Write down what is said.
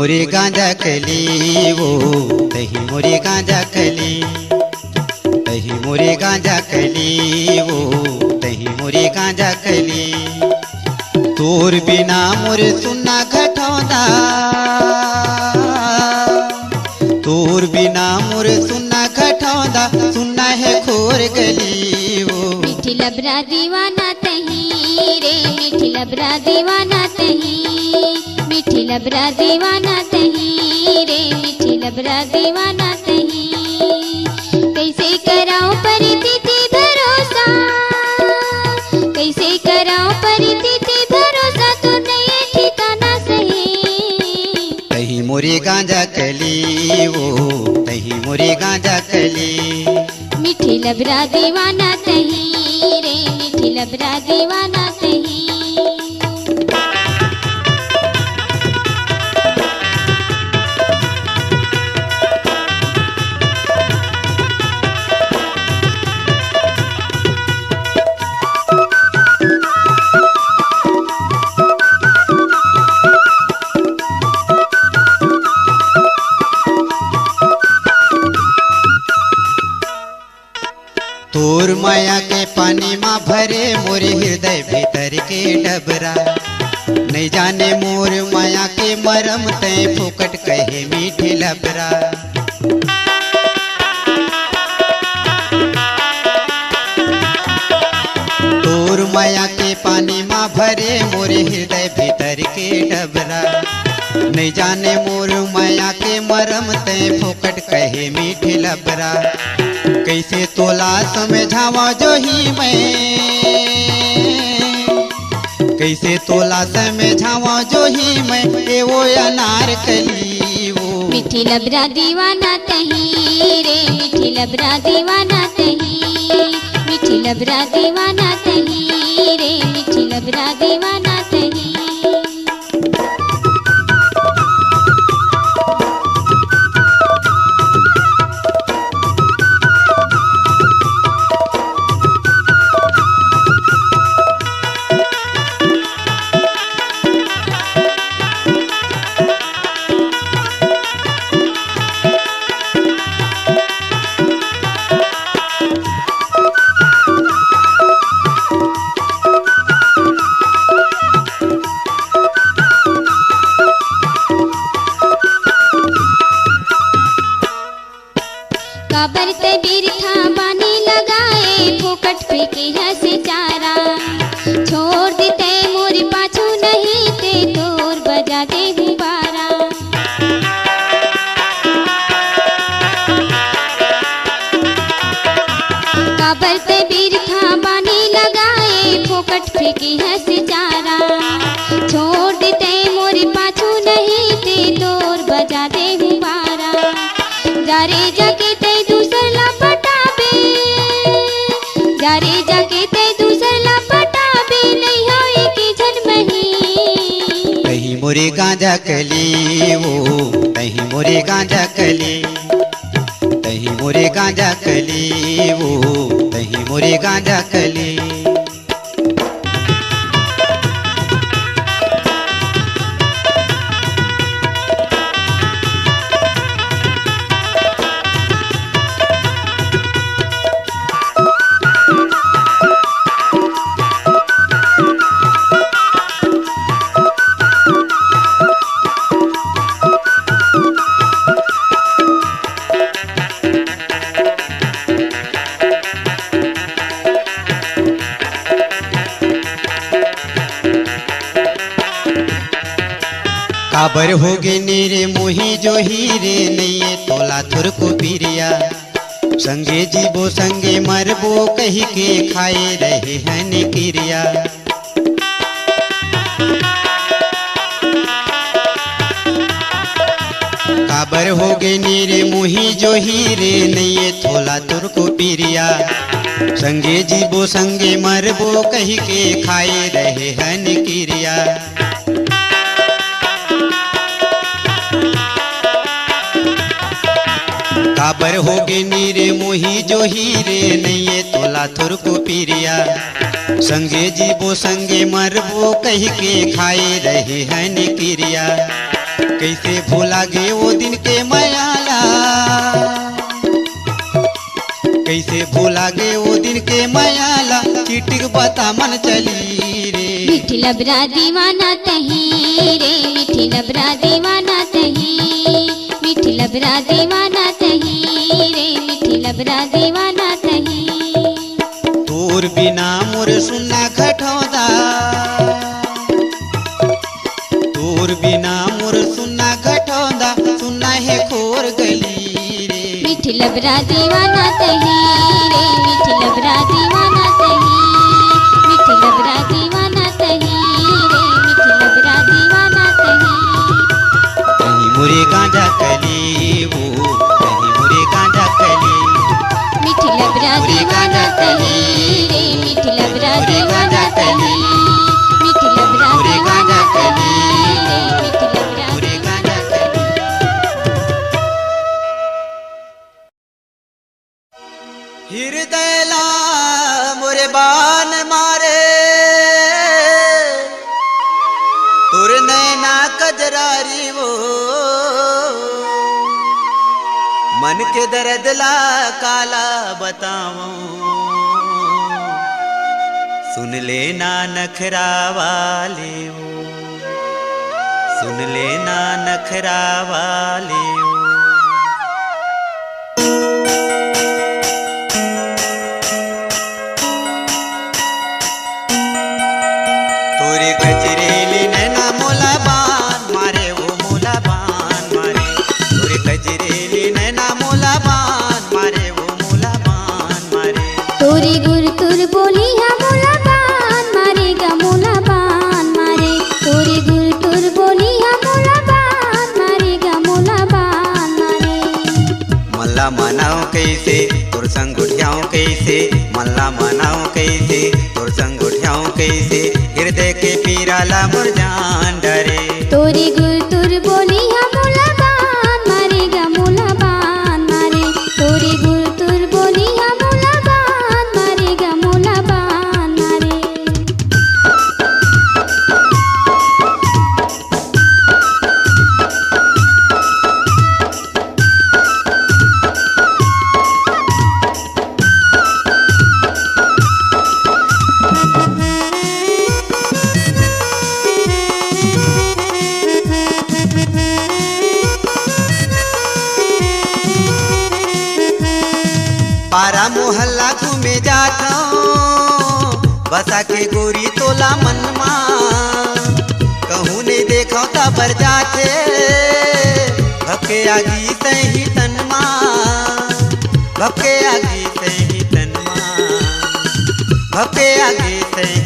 मोरे गांजा कली वो तही मोरे गांजा कली, तही मोरे गांजा कली वो तही मोरे गांजा कली। तोर बिना मोरे सुनना घटौदा, तोर बिना मोरे सुनना घटौदा, सुनना है खोर गली वो। मीठी लबरा दीवाना तही रे, मीठी लबरा दीवाना तही, मीठी लबरा दीवाना तही रे, मीठी लबरा दीवाना तही। कैसे कराऊं परितिथि भरोसा, कैसे कराऊं परितिथि भरोसा, तो नहीं ठिकाना सही। तही मोरे गांजा कली वो तही मोरे गांजा कली। मीठी लबरा दीवाना तही रे, मीठी लबरा दीवाना तही। तोर माया के पानी माँ भरे मोरे हृदय भीतर के डबरा। नहीं जाने मोर माया के मरम तय फुकट कहे मीठी लबरा। तोर माया के पानी माँ भरे मोरे हृदय भीतर के डबरा। नहीं जाने मोर माया के मरम तय फुकट कहे मीठी लबरा। कैसे तोला समझावा जो ही मैं, कैसे तोला समझावा जो ही मैं, ए वो अनार कली वो। मीठी लबरा दीवाना तही रे, मीठी लबरा दीवाना तही, मीठी लबरा दीवाना तही रे, मीठी लबरा दीवाना तही। काबर ते बिरथा बानी लगाए, फोकट फेंके हंसे चारा। छोड़ देते मोर पाछू नहीं ते तोर बजा दे गुब्बारा। काबर ते बिरथा बानी लगाए, फोकट फेंके हंसे चारा। छोड़ देते मोर पाछू नहीं ते तोर बजा दे गुब्बारा। जारे जाके ते दूसर लपटाबे, जारे जाके ते दूसर लपटाबे, नहीं होए कि जनमही। तही मोरे गांजा कली वो तही मोरे गांजा कली, तही मोरे गांजा कली वो तही मोरे गांजा कली। काबर होगे नीरे मोही जो हीरे, नहीं तोला थुर को पीरिया। संगे जीवो संगे मरबो कही के खाए रहे हन क्रिया। काबर होगे नीरे मोही जो हीरे, नहीं तोला थुर को पीरिया। संगे जीवो संगे मरबो कही के खाए रहे हन क्रिया। काबर होगे नीरे मोही जो हीरे, नहीं तोला थुर को पीरिया। संगे जीवो संगे मरबो कही के खाए रहे हन क्रिया। कैसे भूला गे वो दिन के मयाला, कैसे भूला गे वो दिन के मयाला, चिटिक बता मन चली रे। मीठी लबरा दीवाना तही रे, मीठी लबरा दीवाना तही, मीठी लबरा दीवाना तही रे, मीठी लबरा दीवाना तही। तोर बिना मोर सुनना घटौदा, तोर बिना मोर सुनना घटौदा, सुनना है खोर गली रे। मीठी लबरा दीवाना तही रे, मीठी लबरा दीवाना तही, मीठी लबरा दीवाना तही रे, मीठी लबरा दीवाना तही। कहीं मुरे गांजा कली वो, कहीं मुरे गांजा कली, मीठी लबरा दीवाना तही रे, मीठी लबरा दीवाना तही, मीठी लबरा दीवाना तही रे, मीठी लबरा मुरे गांजा कली। हृदयला मोरे बान मारे, तुर नैना कजरारी वो, मन के दर्द ला काला बताऊं, सुन लेना नखरा वाले वो, सुन लेना नखरा वाले वो। तोरे गजरेली नैना मोला बान मारे वो, मोला बान मारे, तोरे गजरेली नैना मोला बान मारे वो, मोला बान मारे। तोरी गुर तुर बोली हा मोला बान मारेगा, मोला बान मारे, तोरी गुर तुर बोली हा मोला बान मारेगा, मोला बान मारे। मल्ला मनाओ कैसे तोर संग उठियाओ कैसे, मल्ला मनाओ कैसे तोर संग उठियाओ कैसे, हृदय के पीराला मोर जान डरे। तोरी गुर तुर बोली हा मोला बान मारेगा, मोला बान मारे, तोरी गुर तुर बोली हा मोला बान मारेगा, मोला बान मारे। पारा मोहल्ला घूमे जाता बसा के गोरी तोला मनमा, कहूँ नहीं देखो तबर जाते भके आगी सही तनमा, भके आगी सही तनमा, भके आगी सही